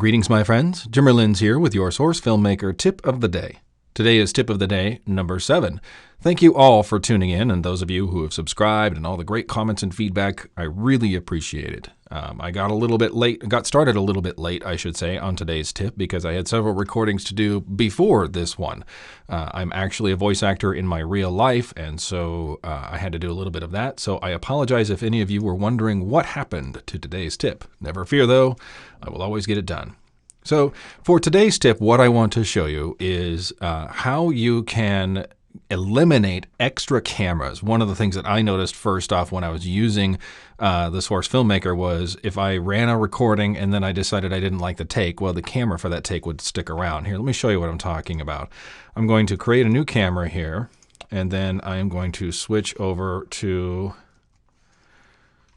Greetings, my friends. Jimmer Lins here with your Source Filmmaker Tip of the Day. Today is Tip of the Day number 7. Thank you all for tuning in, and those of you who have subscribed and all the great comments and feedback. I really appreciate it. I got started a little bit late, I should say, on today's tip because I had several recordings to do before this one. I'm actually a voice actor in my real life, and so I had to do a little bit of that. So I apologize if any of you were wondering what happened to today's tip. Never fear, though. I will always get it done. So for today's tip, what I want to show you is how you can eliminate extra cameras. One of the things that I noticed first off when I was using the Source Filmmaker was if I ran a recording and then I decided I didn't like the take, well, the camera for that take would stick around. Here, let me show you what I'm talking about. I'm going to create a new camera here, and then I am going to switch over to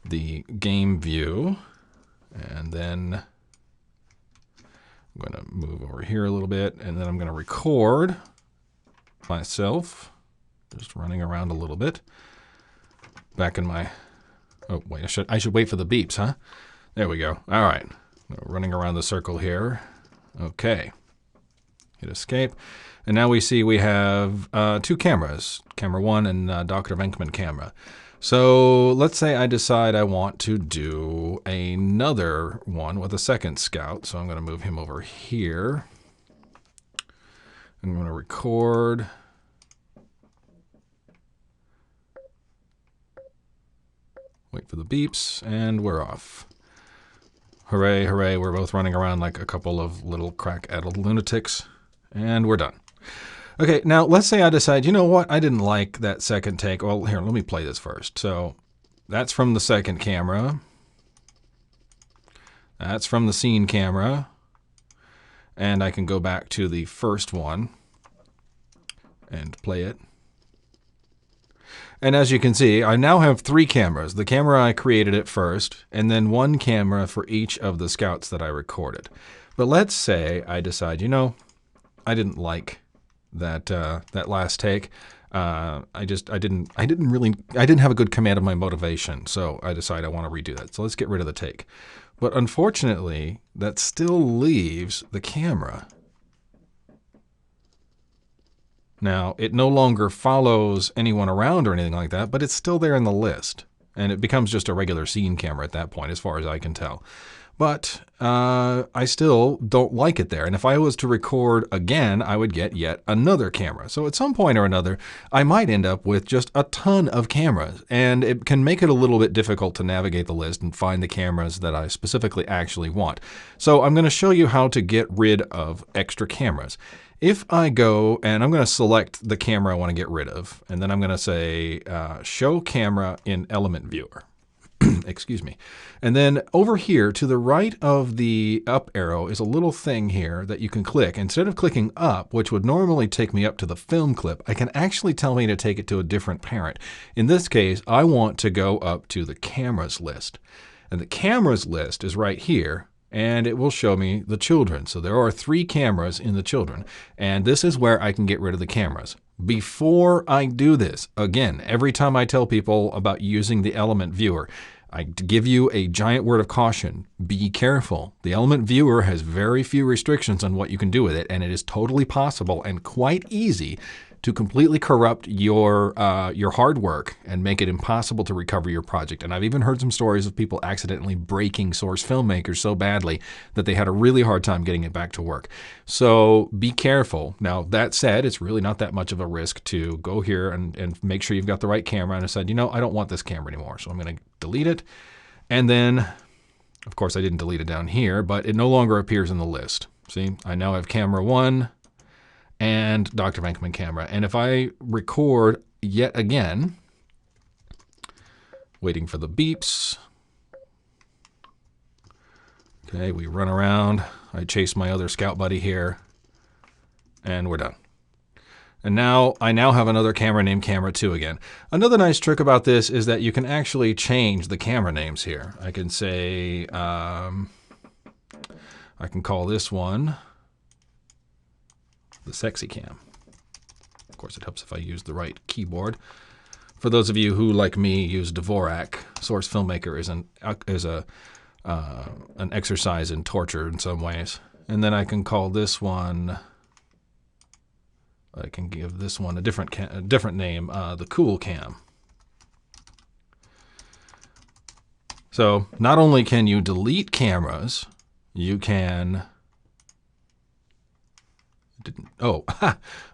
the game view, and then I'm going to move over here a little bit, and then I'm going to record myself just running around a little bit back in my I should wait for the beeps, huh? There we go. All right, running around the circle here. Okay, hit escape, and now we see we have two cameras, camera 1 and Dr. Venkman camera. So let's say I decide I want to do another one with a second scout, so I'm going to move him over here. I'm going to record. Wait for the beeps, and we're off. Hooray, hooray, we're both running around like a couple of little crack-addled lunatics, and we're done. Okay, now let's say I decide, you know what, I didn't like that second take. Well, here, let me play this first. So that's from the second camera. That's from the scene camera. And I can go back to the first one and play it. And as you can see, I now have 3 cameras. The camera I created at first, and then 1 camera for each of the scouts that I recorded. But let's say I decide, you know, I didn't like that last take. I didn't have a good command of my motivation, so I decide I want to redo that. So let's get rid of the take. But unfortunately, that still leaves the camera. Now, it no longer follows anyone around or anything like that, but it's still there in the list. And it becomes just a regular scene camera at that point, as far as I can tell. But I still don't like it there. And if I was to record again, I would get yet another camera. So at some point or another, I might end up with just a ton of cameras. And it can make it a little bit difficult to navigate the list and find the cameras that I specifically actually want. So I'm going to show you how to get rid of extra cameras. If I go and I'm going to select the camera I want to get rid of, and then I'm going to say show camera in element viewer. Excuse me. And then over here to the right of the up arrow is a little thing here that you can click. Instead of clicking up, which would normally take me up to the film clip, I can actually tell me to take it to a different parent. In this case, I want to go up to the cameras list. And the cameras list is right here, and it will show me the children. So there are 3 cameras in the children, and this is where I can get rid of the cameras. Before I do this, again, every time I tell people about using the element viewer, I give you a giant word of caution. Be careful. The element viewer has very few restrictions on what you can do with it, and it is totally possible and quite easy to completely corrupt your hard work and make it impossible to recover your project. And I've even heard some stories of people accidentally breaking Source Filmmaker so badly that they had a really hard time getting it back to work. So be careful. Now, that said, it's really not that much of a risk to go here and make sure you've got the right camera and decide, you know, I don't want this camera anymore. So I'm going to delete it. And then, of course, I didn't delete it down here, but it no longer appears in the list. See, I now have camera 1 and Dr. Venkman camera. And if I record yet again, waiting for the beeps. Okay, we run around. I chase my other scout buddy here, and we're done. And now I have another camera named camera 2 again. Another nice trick about this is that you can actually change the camera names here. I can say, I can call this one the sexy cam. Of course, it helps if I use the right keyboard. For those of you who, like me, use Dvorak, Source Filmmaker is a an exercise in torture in some ways. And then I can call this one, I can give this one a different name, the Cool Cam. So not only can you delete cameras, you can...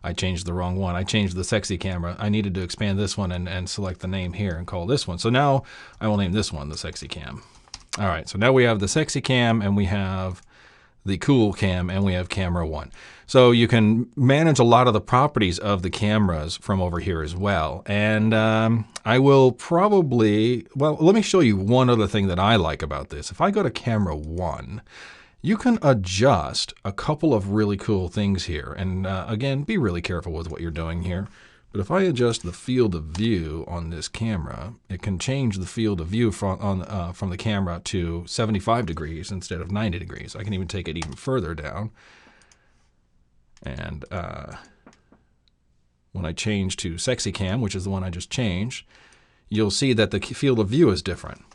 I changed the wrong one. I changed the sexy camera. I needed to expand this one and select the name here and call this one. So now I will name this one the sexy cam. All right, so now we have the sexy cam and we have the cool cam and we have camera 1. So you can manage a lot of the properties of the cameras from over here as well. And I will probably, well, let me show you one other thing that I like about this. If I go to camera 1, you can adjust a couple of really cool things here. And again, be really careful with what you're doing here. But if I adjust the field of view on this camera, it can change the field of view from the camera to 75 degrees instead of 90 degrees. I can even take it even further down. And when I change to sexy cam, which is the one I just changed, you'll see that the field of view is different.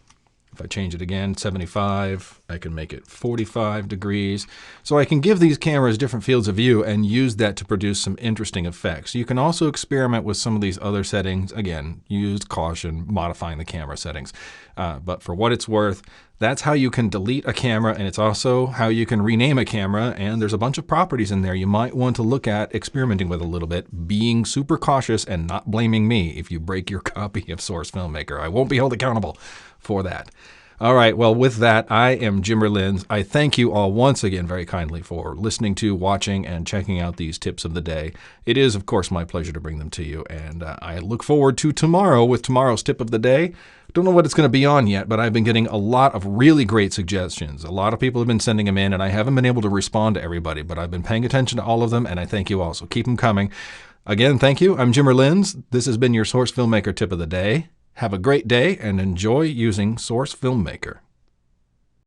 If I change it again, 75, I can make it 45 degrees. So I can give these cameras different fields of view and use that to produce some interesting effects. You can also experiment with some of these other settings. Again, use caution modifying the camera settings. But for what it's worth, that's how you can delete a camera, and it's also how you can rename a camera. And there's a bunch of properties in there you might want to look at experimenting with a little bit, being super cautious and not blaming me if you break your copy of Source Filmmaker. I won't be held accountable for that. All right, well, with that, I am Jimmer Lins. I thank you all once again very kindly for listening to, watching, and checking out these tips of the day. It is, of course, my pleasure to bring them to you, and I look forward to tomorrow with tomorrow's tip of the day. Don't know what it's going to be on yet, but I've been getting a lot of really great suggestions. A lot of people have been sending them in, and I haven't been able to respond to everybody, but I've been paying attention to all of them, and I thank you all, so keep them coming. Again, thank you. I'm Jimmer Lins. This has been your Source Filmmaker Tip of the Day. Have a great day and enjoy using Source Filmmaker.